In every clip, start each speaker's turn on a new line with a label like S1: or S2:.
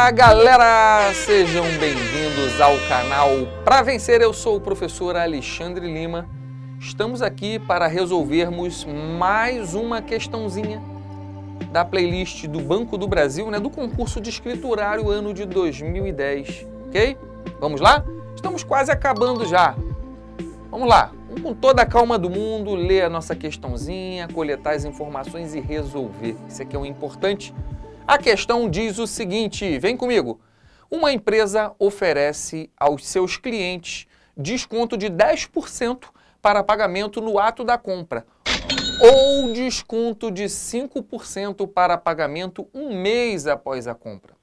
S1: Fala galera, sejam bem-vindos ao canal Pra Vencer. Eu sou o professor Alexandre Lima. Estamos aqui para resolvermos mais uma questãozinha da playlist do Banco do Brasil, do concurso de escriturário ano de 2010, ok? Vamos lá? Estamos quase acabando já. Vamos lá, vamos com toda a calma do mundo, ler a nossa questãozinha, coletar as informações e resolver. Isso aqui é o importante. A questão diz o seguinte, vem comigo. Uma empresa oferece aos seus clientes desconto de 10% para pagamento no ato da compra ou desconto de 5% para pagamento um mês após a compra.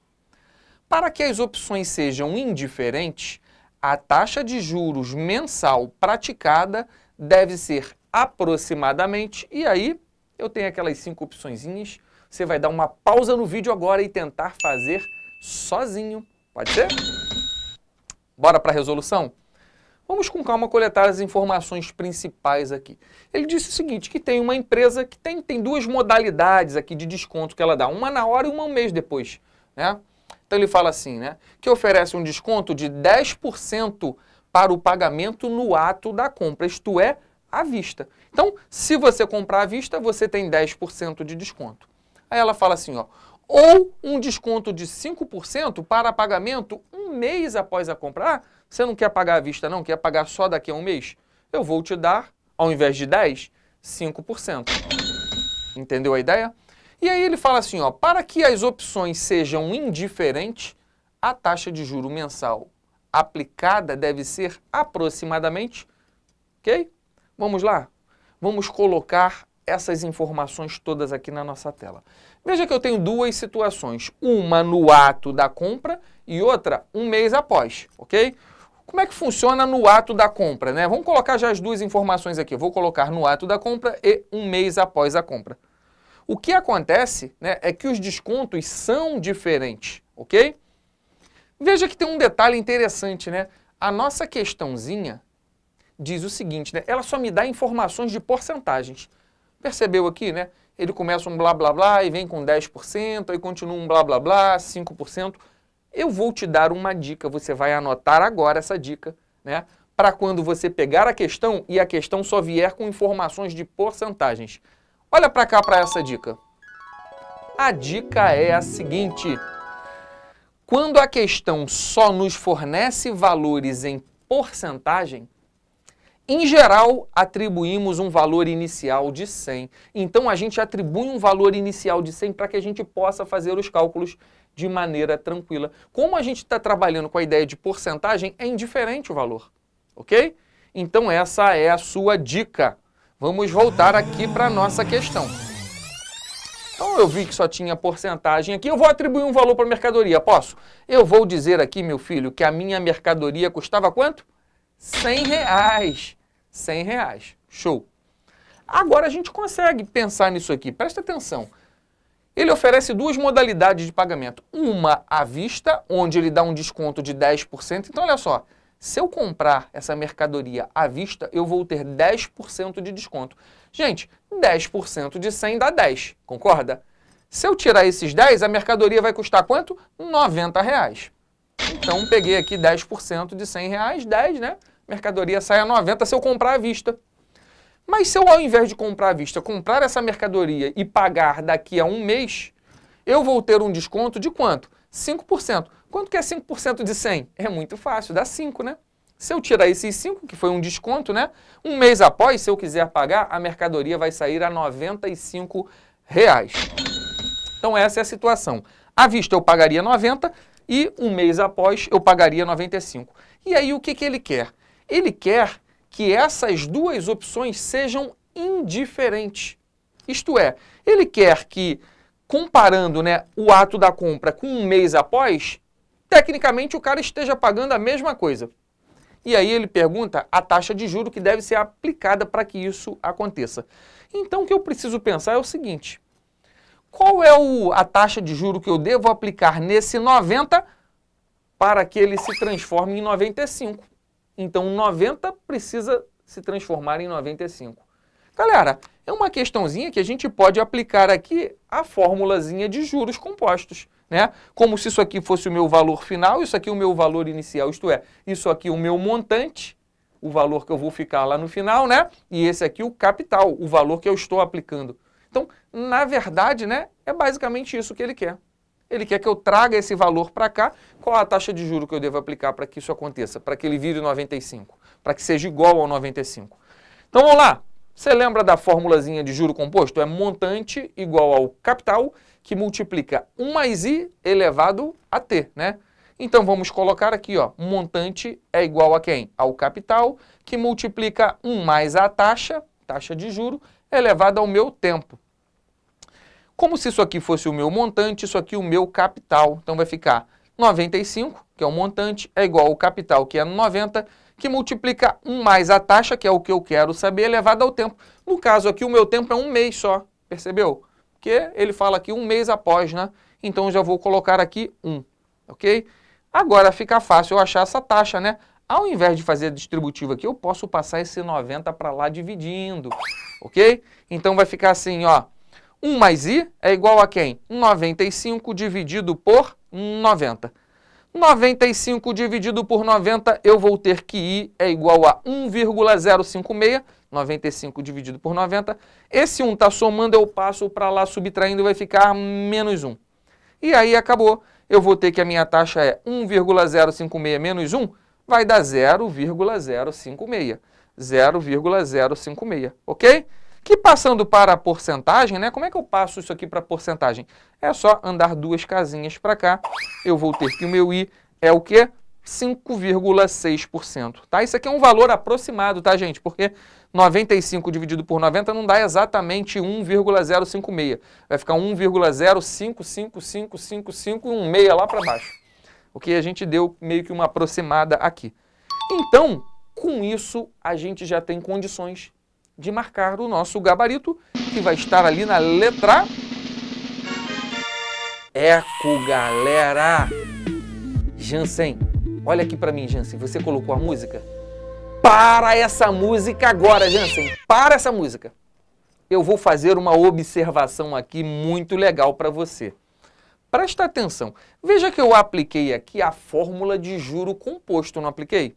S1: Para que as opções sejam indiferentes, a taxa de juros mensal praticada deve ser aproximadamente, e aí eu tenho aquelas 5 opçõezinhas. Você vai dar uma pausa no vídeo agora e tentar fazer sozinho. Pode ser? Bora para a resolução? Vamos com calma coletar as informações principais aqui. Ele disse o seguinte, que tem uma empresa que tem duas modalidades aqui de desconto que ela dá. Uma na hora e uma um mês depois, né? Então ele fala assim, que oferece um desconto de 10% para o pagamento no ato da compra, isto é, à vista. Então, se você comprar à vista, você tem 10% de desconto. Aí ela fala assim, ou um desconto de 5% para pagamento um mês após a compra. Ah, você não quer pagar à vista não, quer pagar só daqui a um mês? Eu vou te dar, ao invés de 10%, 5%. Entendeu a ideia? E aí ele fala assim, para que as opções sejam indiferentes, a taxa de juro mensal aplicada deve ser aproximadamente, ok? Vamos lá? Vamos colocar essas informações todas aqui na nossa tela. Veja que eu tenho duas situações, uma no ato da compra e outra um mês após, ok? Como é que funciona no ato da compra, Vamos colocar já as duas informações aqui. Eu vou colocar no ato da compra e um mês após a compra. O que acontece, é que os descontos são diferentes, ok? Veja que tem um detalhe interessante, A nossa questãozinha diz o seguinte, Ela só me dá informações de porcentagens. Percebeu aqui, Ele começa um blá blá blá e vem com 10%, aí continua um blá blá blá, 5%. Eu vou te dar uma dica, você vai anotar agora essa dica, para quando você pegar a questão e a questão só vier com informações de porcentagens. Olha para cá para essa dica. A dica é a seguinte: quando a questão só nos fornece valores em porcentagem, em geral, atribuímos um valor inicial de 100. Então, a gente atribui um valor inicial de 100 para que a gente possa fazer os cálculos de maneira tranquila. Como a gente está trabalhando com a ideia de porcentagem, é indiferente o valor, ok? Então, essa é a sua dica. Vamos voltar aqui para a nossa questão. Então, eu vi que só tinha porcentagem aqui. Eu vou atribuir um valor para a mercadoria, posso? Eu vou dizer aqui, meu filho, que a minha mercadoria custava quanto? R$100. R$100. Show. Agora a gente consegue pensar nisso aqui. Presta atenção. Ele oferece duas modalidades de pagamento. Uma à vista, onde ele dá um desconto de 10%. Então, olha só. Se eu comprar essa mercadoria à vista, eu vou ter 10% de desconto. Gente, 10% de 100 dá 10. Concorda? Se eu tirar esses 10, a mercadoria vai custar quanto? R$90. Então, peguei aqui 10% de R$100, 10, Mercadoria sai a 90 se eu comprar à vista. Mas se eu, ao invés de comprar à vista, comprar essa mercadoria e pagar daqui a um mês, eu vou ter um desconto de quanto? 5%. Quanto que é 5% de 100? É muito fácil, dá 5, Se eu tirar esses 5, que foi um desconto, um mês após, se eu quiser pagar, a mercadoria vai sair a R$95. Então essa é a situação. À vista eu pagaria 90 e um mês após eu pagaria 95. E aí o que ele quer? Ele quer que essas duas opções sejam indiferentes. Isto é, ele quer que, comparando o ato da compra com um mês após, tecnicamente o cara esteja pagando a mesma coisa. E aí ele pergunta a taxa de juro que deve ser aplicada para que isso aconteça. Então o que eu preciso pensar é o seguinte: qual é a taxa de juro que eu devo aplicar nesse 90 para que ele se transforme em 95? Então 90 precisa se transformar em 95. Galera, é uma questãozinha que a gente pode aplicar aqui a formulazinha de juros compostos, né? Como se isso aqui fosse o meu valor final, isso aqui o meu valor inicial, isto é, isso aqui o meu montante, o valor que eu vou ficar lá no final, né? E esse aqui o capital, o valor que eu estou aplicando. Então, na verdade, né, é basicamente isso que ele quer. Ele quer que eu traga esse valor para cá. Qual a taxa de juro que eu devo aplicar para que isso aconteça? Para que ele vire 95, para que seja igual ao 95. Então, vamos lá. Você lembra da formulazinha de juro composto? É montante igual ao capital, que multiplica 1 mais I elevado a T, né? Então, vamos colocar aqui, ó, montante é igual a quem? Ao capital, que multiplica 1 mais a taxa de juro, elevado ao meu tempo. Como se isso aqui fosse o meu montante, isso aqui o meu capital. Então, vai ficar 95, que é o montante, é igual ao capital, que é 90, que multiplica 1 mais a taxa, que é o que eu quero saber, elevado ao tempo. No caso aqui, o meu tempo é 1 mês só, percebeu? Porque ele fala aqui 1 mês após, né? Então, eu já vou colocar aqui 1, ok? Agora, fica fácil eu achar essa taxa, né? Ao invés de fazer a distributiva aqui, eu posso passar esse 90 para lá dividindo, ok? Então, vai ficar assim, ó. 1 mais I é igual a quem? 95 dividido por 90. 95 dividido por 90, eu vou ter que I é igual a 1,056. 95 dividido por 90. Esse 1 está somando, eu passo para lá subtraindo, vai ficar menos 1. E aí acabou. Eu vou ter que a minha taxa é 1,056 menos 1, vai dar 0,056. 0,056, ok? Que passando para a porcentagem, né? Como é que eu passo isso aqui para a porcentagem? É só andar 2 casinhas para cá. Eu vou ter que o meu I é o quê? 5,6%, tá? Isso aqui é um valor aproximado, tá, gente? Porque 95 dividido por 90 não dá exatamente 1,056. Vai ficar 1,05555516 lá para baixo. Ok? A gente deu meio que uma aproximada aqui. Então, com isso, a gente já tem condições de marcar o nosso gabarito, que vai estar ali na letra Eco, galera. Jansen, olha aqui para mim, Jansen. Você colocou a música? Para essa música agora, Jansen. Para essa música. Eu vou fazer uma observação aqui muito legal para você. Presta atenção. Veja que eu apliquei aqui a fórmula de juro composto, não apliquei?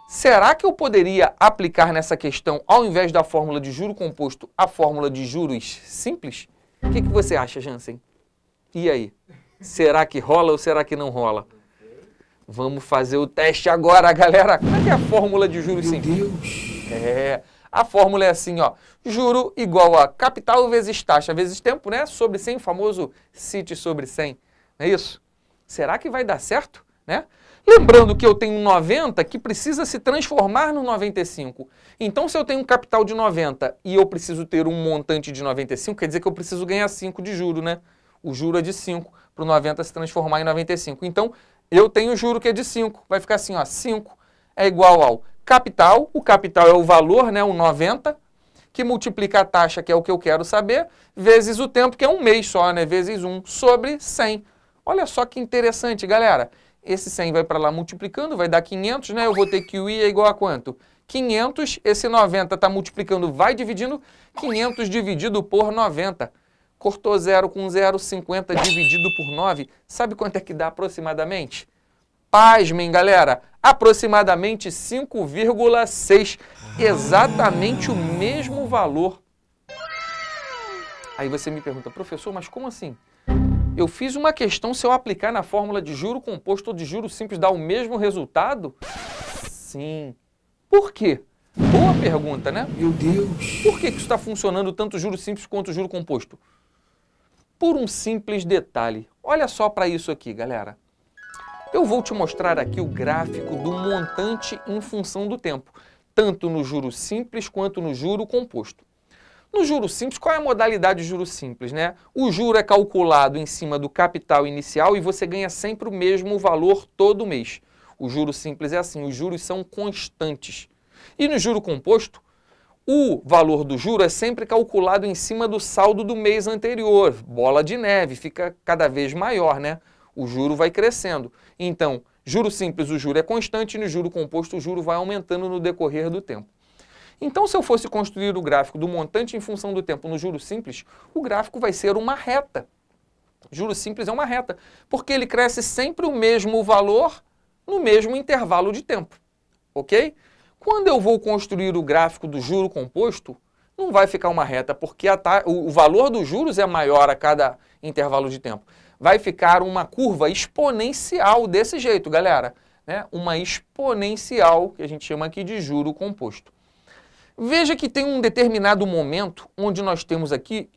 S1: Será que eu poderia aplicar nessa questão, ao invés da fórmula de juro composto, a fórmula de juros simples? O que você acha, Jansen? E aí? Será que rola ou será que não rola? Vamos fazer o teste agora, galera. Como é que é a fórmula de juros simples? Meu Deus! A fórmula é assim, ó. Juro igual a capital vezes taxa vezes tempo, né? Sobre 100, o famoso CIT sobre 100. Não é isso? Será que vai dar certo, né? Lembrando que eu tenho 90 que precisa se transformar no 95. Então, se eu tenho um capital de 90 e eu preciso ter um montante de 95, quer dizer que eu preciso ganhar 5 de juro, né? O juro é de 5 para o 90 se transformar em 95. Então, eu tenho o juro que é de 5. Vai ficar assim, ó, 5 é igual ao capital. O capital é o valor, né, o 90, que multiplica a taxa, que é o que eu quero saber, vezes o tempo, que é um mês só, né, vezes 1, sobre 100. Olha só que interessante, galera. Esse 100 vai para lá multiplicando, vai dar 500, né? Eu vou ter que o I é igual a quanto? 500, esse 90 está multiplicando, vai dividindo, 500 dividido por 90. Cortou 0 com 0, 50 dividido por 9. Sabe quanto é que dá aproximadamente? Pasmem, galera, aproximadamente 5,6. Exatamente o mesmo valor. Aí você me pergunta, professor, mas como assim? Eu fiz uma questão, se eu aplicar na fórmula de juro composto ou de juro simples, dá o mesmo resultado? Sim. Por quê? Boa pergunta, né? Meu Deus! Por que isso está funcionando tanto juro simples quanto juro composto? Por um simples detalhe. Olha só para isso aqui, galera. Eu vou te mostrar aqui o gráfico do montante em função do tempo, tanto no juro simples quanto no juro composto. No juro simples, qual é a modalidade de juro simples, né? O juro é calculado em cima do capital inicial e você ganha sempre o mesmo valor todo mês. O juro simples é assim, os juros são constantes. E no juro composto, o valor do juro é sempre calculado em cima do saldo do mês anterior. Bola de neve, fica cada vez maior, né? O juro vai crescendo. Então, juro simples, o juro é constante, e no juro composto, o juro vai aumentando no decorrer do tempo. Então, se eu fosse construir o gráfico do montante em função do tempo no juro simples, o gráfico vai ser uma reta. Juros simples é uma reta, porque ele cresce sempre o mesmo valor no mesmo intervalo de tempo, ok? Quando eu vou construir o gráfico do juro composto, não vai ficar uma reta, porque o valor dos juros é maior a cada intervalo de tempo. Vai ficar uma curva exponencial desse jeito, galera, né? Uma exponencial, que a gente chama aqui de juro composto. Veja que tem um determinado momento onde nós temos aqui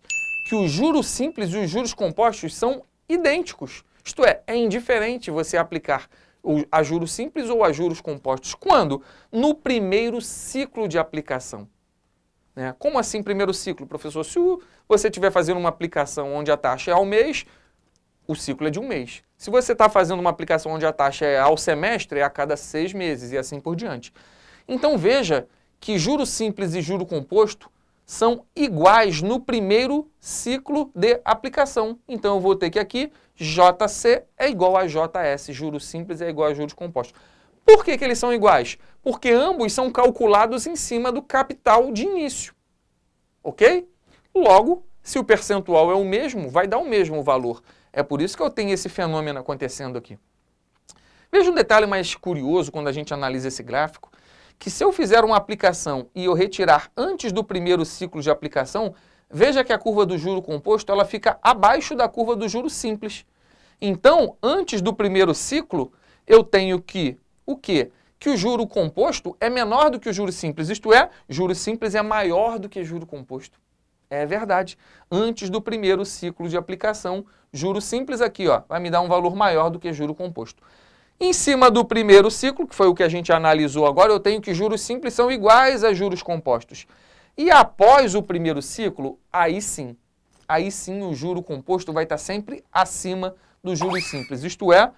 S1: que os juros simples e os juros compostos são idênticos. Isto é indiferente você aplicar a juros simples ou a juros compostos. Quando? No primeiro ciclo de aplicação. Né? Como assim primeiro ciclo, professor? Se você estiver fazendo uma aplicação onde a taxa é ao mês, o ciclo é de um mês. Se você está fazendo uma aplicação onde a taxa é ao semestre, é a cada 6 meses e assim por diante. Então veja que juro simples e juro composto são iguais no primeiro ciclo de aplicação. Então eu vou ter que aqui JC é igual a JS, juros simples é igual a juros compostos. Por que eles são iguais? Porque ambos são calculados em cima do capital de início, ok? Logo, se o percentual é o mesmo, vai dar o mesmo valor. É por isso que eu tenho esse fenômeno acontecendo aqui. Veja um detalhe mais curioso quando a gente analisa esse gráfico, que se eu fizer uma aplicação e eu retirar antes do primeiro ciclo de aplicação, veja que a curva do juro composto ela fica abaixo da curva do juro simples. Então, antes do primeiro ciclo, eu tenho que o quê? Que o juro composto é menor do que o juro simples. Isto é, juro simples é maior do que juro composto. É verdade. Antes do primeiro ciclo de aplicação, juro simples aqui ó, vai me dar um valor maior do que juro composto. Em cima do primeiro ciclo, que foi o que a gente analisou agora, eu tenho que juros simples são iguais a juros compostos. E após o primeiro ciclo, aí sim o juro composto vai estar sempre acima dos juros simples. Isto é,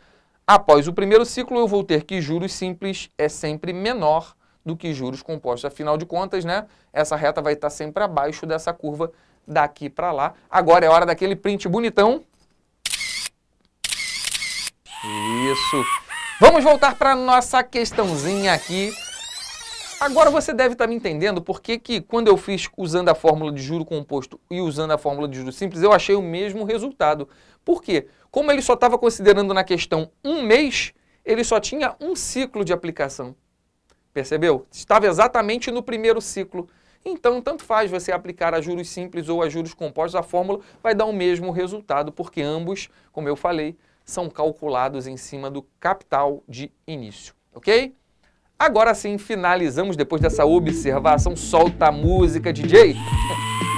S1: após o primeiro ciclo, eu vou ter que juros simples é sempre menor do que juros compostos. Afinal de contas, né, essa reta vai estar sempre abaixo dessa curva daqui para lá. Agora é hora daquele print bonitão. Isso. Vamos voltar para a nossa questãozinha aqui. Agora você deve estar me entendendo por que quando eu fiz usando a fórmula de juro composto e usando a fórmula de juros simples, eu achei o mesmo resultado. Por quê? Como ele só estava considerando na questão um mês, ele só tinha um ciclo de aplicação. Percebeu? Estava exatamente no primeiro ciclo. Então, tanto faz você aplicar a juros simples ou a juros compostos, a fórmula vai dar o mesmo resultado, porque ambos, como eu falei, são calculados em cima do capital de início, ok? Agora sim, finalizamos, depois dessa observação, solta a música, DJ.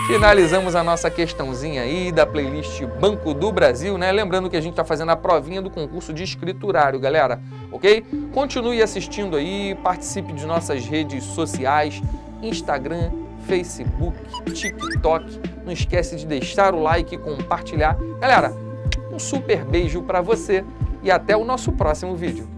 S1: Finalizamos a nossa questãozinha aí da playlist Banco do Brasil, né? Lembrando que a gente está fazendo a provinha do concurso de escriturário, galera, ok? Continue assistindo aí, participe de nossas redes sociais, Instagram, Facebook, TikTok. Não esquece de deixar o like e compartilhar. Galera, um super beijo para você e até o nosso próximo vídeo.